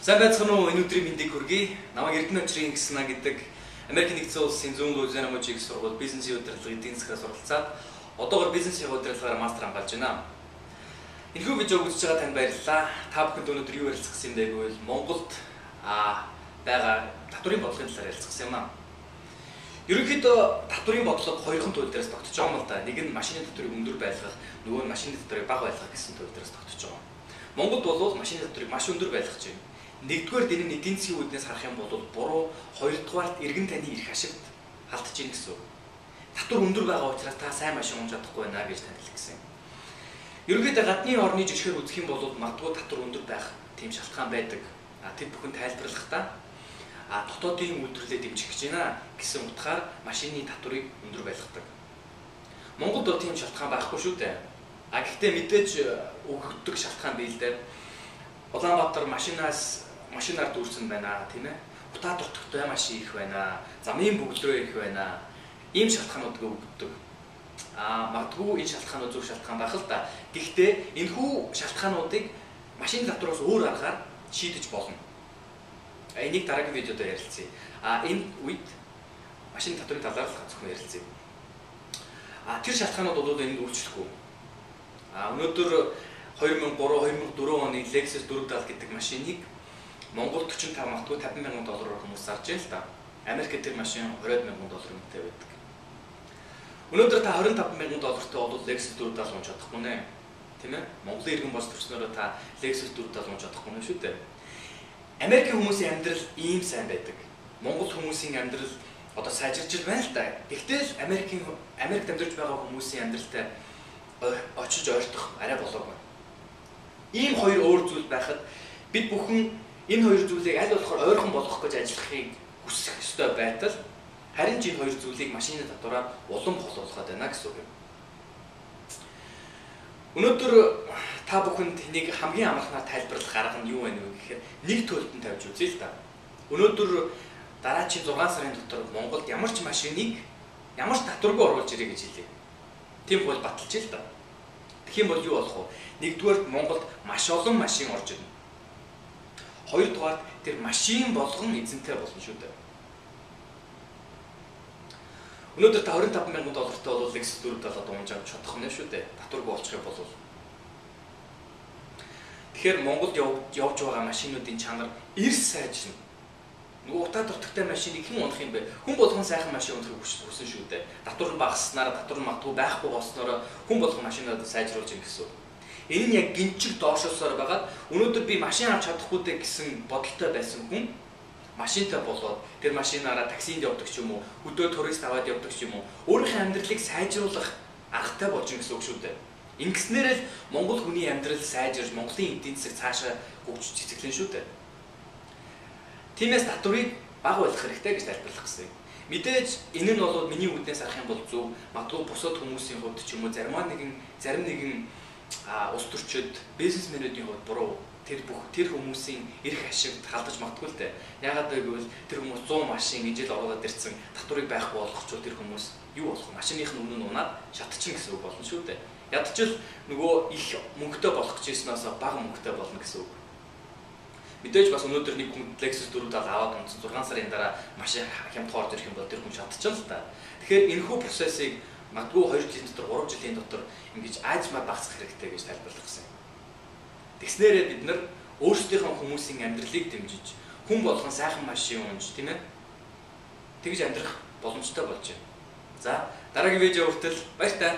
Сайн байцгаана уу? Энэ өдрийн мэндийг хүргэе. Намайг Эрдэнэ Очрын гиснаа гэдэг Америк нэгдсэн улсын зүүн Луизиана мужийн сургууль бизнесийн удирдлагын эдийн засгаас суралцаад одоогоор бизнесийн удирдлагаар мастер хамгаалж байна. Энэхүү видеог үзэж байгаа танд баярлалаа. Та бүхэнд өнөөдөр юу ярилцах гэсэн бэ гэвэл Монголд байгаа татврын бодлогын талаар ярилцах юм аа. Ерөнхийдөө татврын бодлого хоёрхан төрөл дээрээс тогтож байгаа юм л да. Нэг нь машины татврыг өндөр байлгах, нөгөө нь машины татврыг бага байлгах гэсэн төрөл дээрээс тогтож байгаа. Монголд бол машины татврыг маш өндөр байлгаж байна. Нэгдүгээр энэ нь эдийн засгийн үүднээс харах юм бол буруу, хоёрдугаарт иргэн таны эрх ашигт халдж ийн гэсэн үг. Татвар өндөр байгаа учраас та сайн машин унж чадахгүй байна гэж танил гэсэн. Ерөнхийдөө гадны орны жишгээр үзэх юм бол магадгүй татвар өндөр байх тийм шалтгаан байдаг. Тэр бүхэн тайлбарлахдаа дотоодын үйлдвэрлэлээ дэмжих гэж байна гэсэн утгаар машины татварыг өндөр байлгадаг. Монголд бол тийм шалтгаан байхгүй шүү дээ. Гэхдээ мэдээж өгөгддөг шалтгаан бий л дээ. Улаанбаатар машинаар дүүрсэн байна, тийм ээ. Утаа дутагтай машин их байна, замын бөглөрөө их байна. Ийм шалтгаанууд өгөгддөг. Магадгүй энэ шалтгаанууд зөв шалтгаан байх л да. Гэхдээ энэхүү шалтгаануудыг машин татвараас өөр аргаар шийдэж болно. Энийг дараагийн видеод ярилцъя. Энэ үед машин татврын талаар л зөвхөн ярилцъя. Тэр шалтгаанууд бол энд үйлчлэхгүй. Өнөөдөр 2003-2004 оны Lexus 470 гэдэг машиныг Монголд 45 магадгүй $50,000 хүмүүс зарж байна л да. Америкт тэр машин $20,000 үнэтэй байдаг. Өнөөдөр та $25,000-тай бол Lexus 470 унж чадахгүй нэ. Тийм ээ? Монголын иргэн болж төрснөөрөө та Lexus 470 унж чадахгүй нэ шүү дээ. Америкийн хүмүүсийн амьдрал ийм сайн байдаг. Монгол хүмүүсийн амьдрал одоо сайжирч байна л да. Гэхдээ Америкт амьдарч байгаа хүмүүсийн амьдралтай очиж ойртох арай болоогүй. Ийм хоёр өөр зүйл байхад бид бүхэн энэ хоёр зүйлийг аль болохоор ойрхон болгох гэж ажиллахыг хүсэх ёстой байтал харин ч энэ хоёр зүйлийг машины татвараар улам холуулах байна гэсэн үг юм. Өнөөдөр та бүхэнд энийг хамгийн амархнаар тайлбарлах арга нь юу вэ гэхээр нэг төлөлтөнд тавьж үзье л да. Өнөөдөр дараачийн 6 сарын дотор Монголд ямар ч машиныг ямар ч татваргүй оруулж ирэй гэж хэлье. Тийм бол баталж ил да. Тэгэх юм бол юу болох вэ? Нэгдүгээр Монголд маш олон машин орж ирнэ. Хоёрдугаар тэр машин болгон эзэнтэй болно шүү дээ. Өнөөдөр та $25,000-тай бол Lexus 470 унж авч чадах нь шүү дээ. Татваргүй болчих юм бол. Тэгэхээр Монголд явж байгаа машинуудын чанар эрс сайжирна. Нөгөө утаа дуртагтай машиныг хэн унах юм бэ? Хүн болгон сайхан машин унахыг хүсэн шүү дээ. Татвар багаснараа татвар магадгүй байхгүй болсноор хүн болгон машинаа сайжруулж ийн гэсэн. Энэ нь яг гинчиг доошоосоор байгаад өнөөдөр би машин авч чадахгүй дээ гэсэн бодолтой байсан хүн машинтай болоод тэр машинаараа таксинд явдаг ч юм уу, өдөө турист аваад явдаг ч юм уу, өөрийнхөө амьдралыг сайжруулах аргатай болж ийн гэсэн үг шүү дээ. Ингэснээр л Монгол хүний амьдрал сайжирж, Монголын эдийн засаг цаашаа хөгжиж цэцгэлэн шүү дээ. Тиймээс татварыг бага байлгах хэрэгтэй гэж тайлбарлах гэсэн. Мэдээж энэ нь бол миний үднээс харах юм бол зөв, магадгүй бусад хүмүүсийн хувьд ч юм уу зарим нэгэн улс төрчид, бизнесмэнүүдийн хувьд буруу. Тэр хүмүүсийн эрх ашигт халдаж магадгүй л дээ. Яагаад гэвэл тэр хүмүүс 100 машин ижил оруулаад ирсэн татварыг байхгүй болгочихвол тэр хүмүүс юу болох вэ? Машиных нь өмнө нь унаад шатчихна гэсэн үг болно шүү дээ. Ядчил нөгөө их мөнгөтэй болох гэжсэнээс бага мөнгөтэй болно гэсэн үг. Мэдээж бас өнөөдөр нэг хүн Lexus 470 аваад унтсан 6 сарын дараа машин хямдхан орж ирэх юм бол тэр хүн шатчихна л та. Тэгэхээр энэхүү процессыг магадгүй 2 жилийн дотор 3 жилийн дотор ингэж аажмаар багасгах хэрэгтэй гэж тайлбарлах гэсэн. Тэгснээрээ бид нар өөрсдийнхөө хүмүүсийн амьдралыг дэмжиж хүн болгон сайхан машин унж, тийм ээ? Тэгж амьдрах боломжтой болж байна. За, дараагийн видео хүртэл баяр таа.